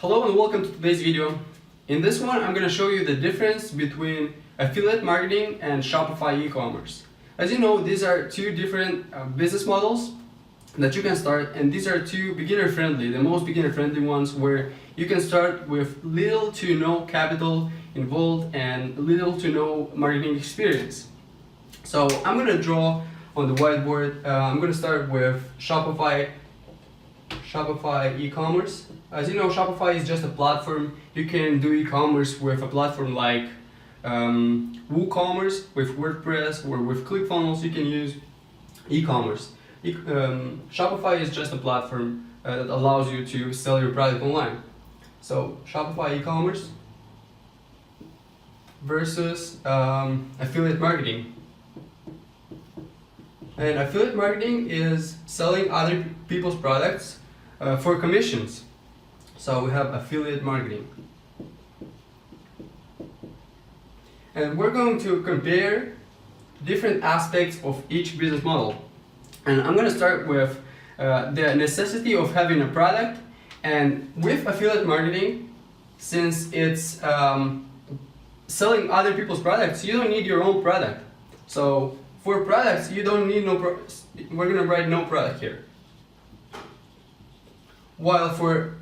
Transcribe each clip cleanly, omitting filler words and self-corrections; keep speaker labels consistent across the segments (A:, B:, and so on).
A: Hello and welcome to today's video. In this one, I'm going to show you the difference between affiliate marketing and Shopify e-commerce. As you know, these are two different business models that you can start, and these are two beginner-friendly, the most beginner-friendly ones, where you can start with little to no capital involved and little to no marketing experience. So I'm going to draw on the whiteboard. I'm going to start with Shopify e-commerce. As you know, Shopify is just a platform. You can do e-commerce with a platform like WooCommerce, with WordPress, or with ClickFunnels. You can use e-commerce. Shopify is just a platform that allows you to sell your product online. So Shopify e-commerce versus affiliate marketing. And affiliate marketing is selling other people's products for commissions. So we have affiliate marketing. And we're going to compare different aspects of each business model. And I'm going to start with the necessity of having a product. And with affiliate marketing, since it's selling other people's products, you don't need your own product. So for products, you don't need we're going to write no product here. While for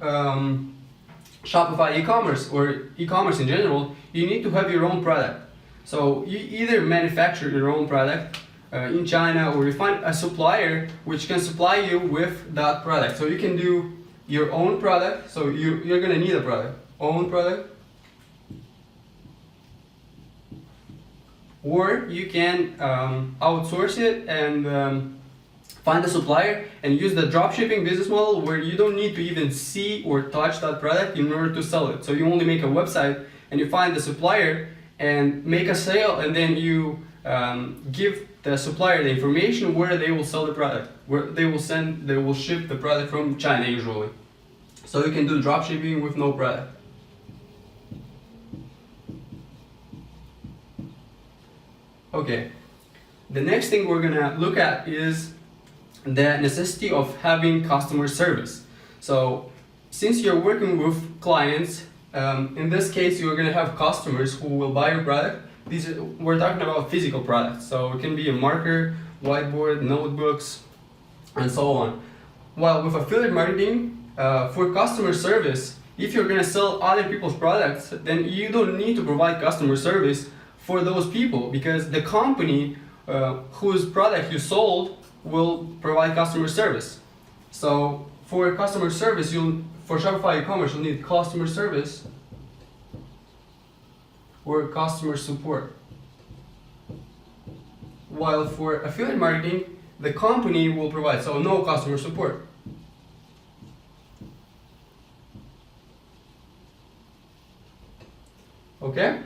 A: Shopify e-commerce or e-commerce in general, you need to have your own product. So you either manufacture your own product in China, or you find a supplier which can supply you with that product. So you can do your own product. So you're going to need a product, own product. Or you can outsource it and find a supplier and use the dropshipping business model, where you don't need to even see or touch that product in order to sell it. So you only make a website and you find the supplier and make a sale, and then you give the supplier the information where they will sell the product, where they will ship the product from China usually. So you can do dropshipping with no product. Okay, the next thing we're gonna look at is the necessity of having customer service. So since you're working with clients, in this case you're gonna have customers who will buy your product. We're talking about physical products, so it can be a marker, whiteboard, notebooks, and so on. While with affiliate marketing, for customer service, if you're gonna sell other people's products, then you don't need to provide customer service for those people, because the company whose product you sold will provide customer service. So for customer service, for Shopify e-commerce, you'll need customer service or customer support. While for affiliate marketing, the company will provide, so no customer support. Okay?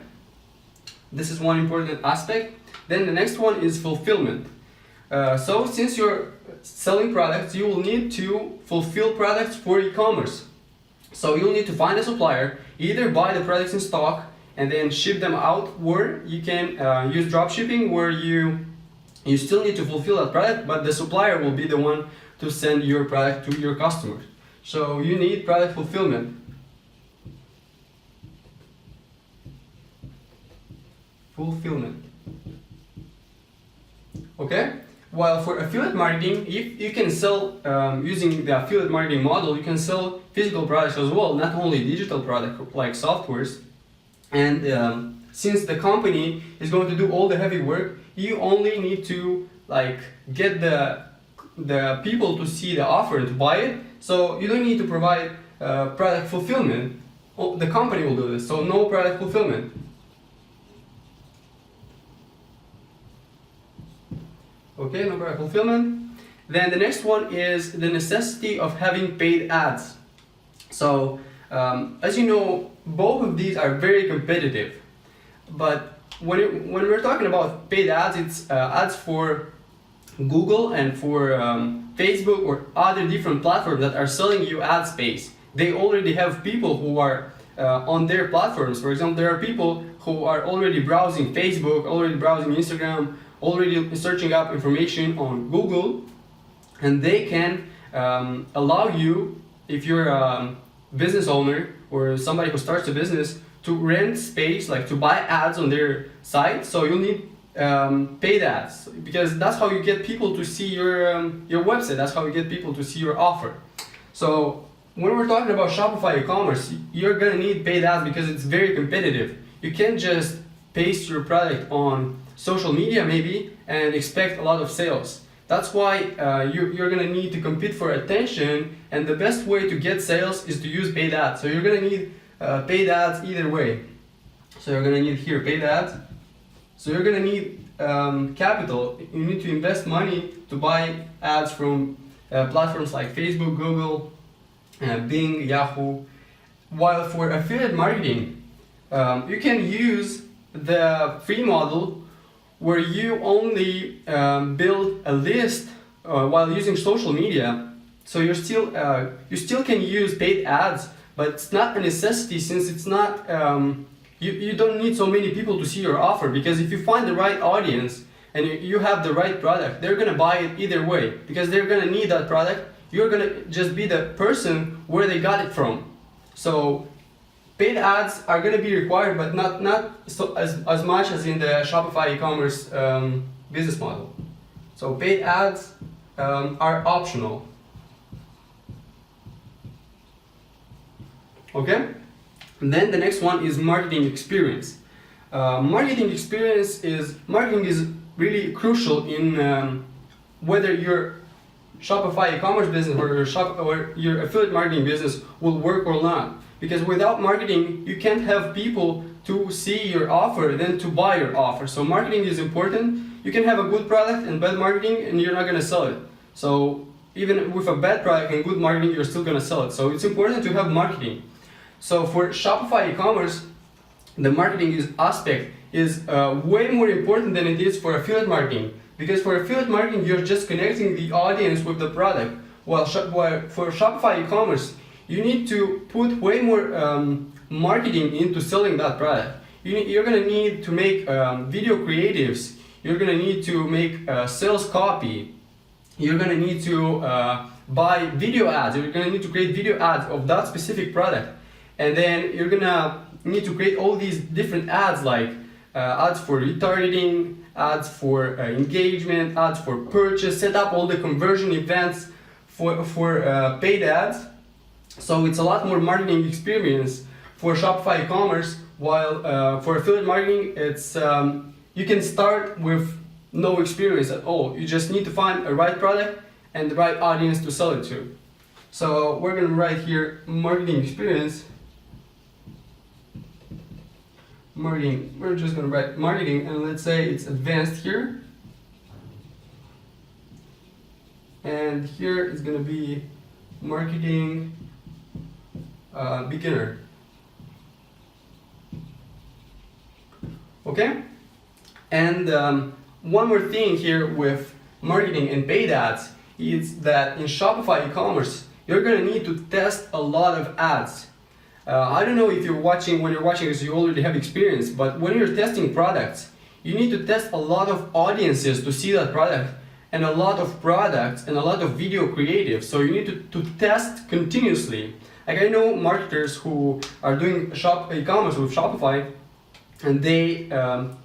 A: This is one important aspect. Then the next one is fulfillment. So since you're selling products, you will need to fulfill products for e-commerce. So you'll need to find a supplier, either buy the products in stock and then ship them out, or you can use dropshipping, where you still need to fulfill that product, but the supplier will be the one to send your product to your customers. So you need product fulfillment. Okay? While for affiliate marketing, if you can sell, using the affiliate marketing model, you can sell physical products as well, not only digital products like softwares. And since the company is going to do all the heavy work, you only need to get the people to see the offer and to buy it. So you don't need to provide product fulfillment. The company will do this, so no product fulfillment. Okay, no product fulfillment. Then the next one is the necessity of having paid ads. So as you know, both of these are very competitive. But when we're talking about paid ads, it's ads for Google and for Facebook or other different platforms that are selling you ad space. They already have people who are on their platforms. For example, there are people who are already browsing Facebook, already browsing Instagram, already searching up information on Google, and they can allow you, if you're business owner or somebody who starts a business to rent space, like to buy ads on their site. So you'll need paid ads, because that's how you get people to see your website. That's how you get people to see your offer. So when we're talking about Shopify e-commerce, you're gonna need paid ads because it's very competitive. You can't just paste your product on social media maybe and expect a lot of sales. That's why you're gonna need to compete for attention, and the best way to get sales is to use paid ads. So you're gonna need paid ads either way. So you're gonna need here paid ads. So you're gonna need capital. You need to invest money to buy ads from platforms like Facebook, Google, Bing, Yahoo. While for affiliate marketing, you can use the free model where you only build a list while using social media. So you still can use paid ads, but it's not a necessity, since it's not you don't need so many people to see your offer, because if you find the right audience and you have the right product, they're gonna buy it either way, because they're gonna need that product. You're gonna just be the person where they got it from. So paid ads are gonna be required, but not so as much as in the Shopify e-commerce business model. So paid ads are optional. Okay? And then the next one is marketing experience. Marketing is really crucial in whether your Shopify e-commerce business or your affiliate marketing business will work or not. Because without marketing, you can't have people to see your offer, then to buy your offer. So marketing is important. You can have a good product and bad marketing, and you're not gonna sell it. So even with a bad product and good marketing, you're still gonna sell it. So it's important to have marketing. So for Shopify e-commerce, the marketing aspect is way more important than it is for affiliate marketing. Because for affiliate marketing, you're just connecting the audience with the product. While for Shopify e-commerce, you need to put way more marketing into selling that product. You're gonna need to make video creatives. You're gonna need to make sales copy. You're gonna need to buy video ads. You're gonna need to create video ads of that specific product. And then you're gonna need to create all these different ads, like ads for retargeting, ads for engagement, ads for purchase, set up all the conversion events for paid ads. So it's a lot more marketing experience for Shopify e-commerce, while for affiliate marketing, it's you can start with no experience at all. You just need to find a right product and the right audience to sell it to. So we're gonna write here marketing experience. Marketing, we're just gonna write marketing, and let's say it's advanced here. And here is gonna be marketing beginner. Okay? And one more thing here with marketing and paid ads is that in Shopify e-commerce, you're gonna need to test a lot of ads. I don't know if when you're watching this, you already have experience, but when you're testing products, you need to test a lot of audiences to see that product, and a lot of products and a lot of video creative. So you need to test continuously. Like I know marketers who are doing e-commerce with Shopify, and they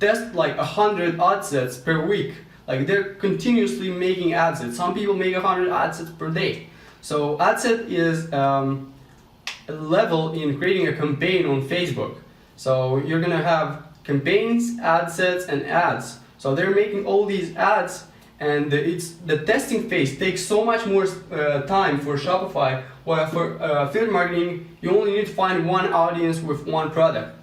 A: test like 100 ad sets per week. Like they're continuously making ad sets. Some people make 100 ad sets per day. So ad set is a level in creating a campaign on Facebook. So you're gonna have campaigns, ad sets, and ads. So they're making all these ads, and the testing phase takes so much more time for Shopify, while for affiliate marketing, you only need to find one audience with one product.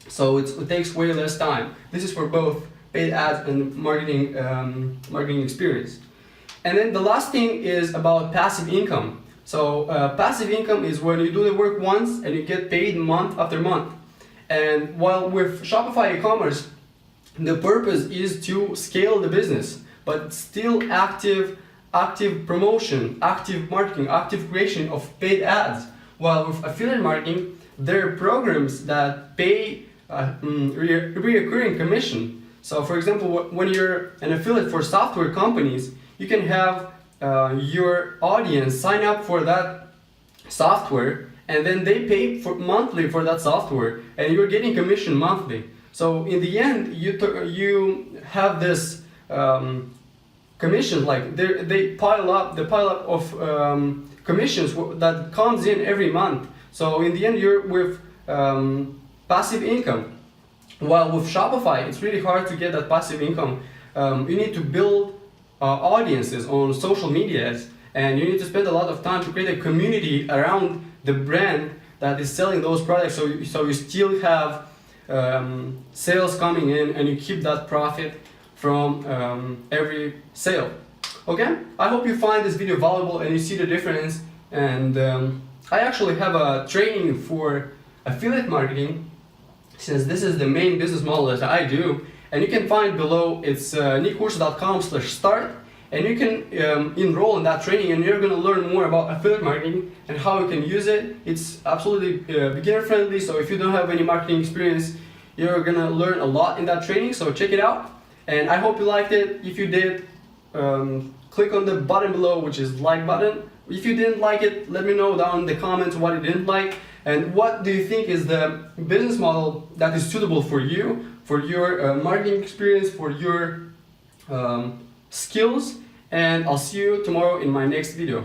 A: So it takes way less time. This is for both paid ads and marketing experience. And then the last thing is about passive income. So passive income is when you do the work once and you get paid month after month. And while with Shopify e-commerce, the purpose is to scale the business, but still active promotion, active marketing, active creation of paid ads. While with affiliate marketing, there are programs that pay recurring commission. So for example, when you're an affiliate for software companies, you can have your audience sign up for that software, and then they pay for monthly for that software, and you're getting commission monthly. So in the end, you have this commissions, like they pile up of commissions that comes in every month. So in the end, you're with passive income. While with Shopify, it's really hard to get that passive income. You need to build audiences on social medias, and you need to spend a lot of time to create a community around the brand that is selling those products. So you still have sales coming in, and you keep that profit from every sale. Okay, I hope you find this video valuable and you see the difference. And I actually have a training for affiliate marketing, since this is the main business model that I do, and you can find below. It's nickcourse.com/start, and you can enroll in that training, and you're going to learn more about affiliate marketing and how you can use it. It's absolutely beginner friendly, so if you don't have any marketing experience, you're going to learn a lot in that training. So check it out, and I hope you liked it. If you did, click on the button below, which is like button. If you didn't like it, let me know down in the comments what you didn't like, and what do you think is the business model that is suitable for you, for your marketing experience, for your skills. And I'll see you tomorrow in my next video.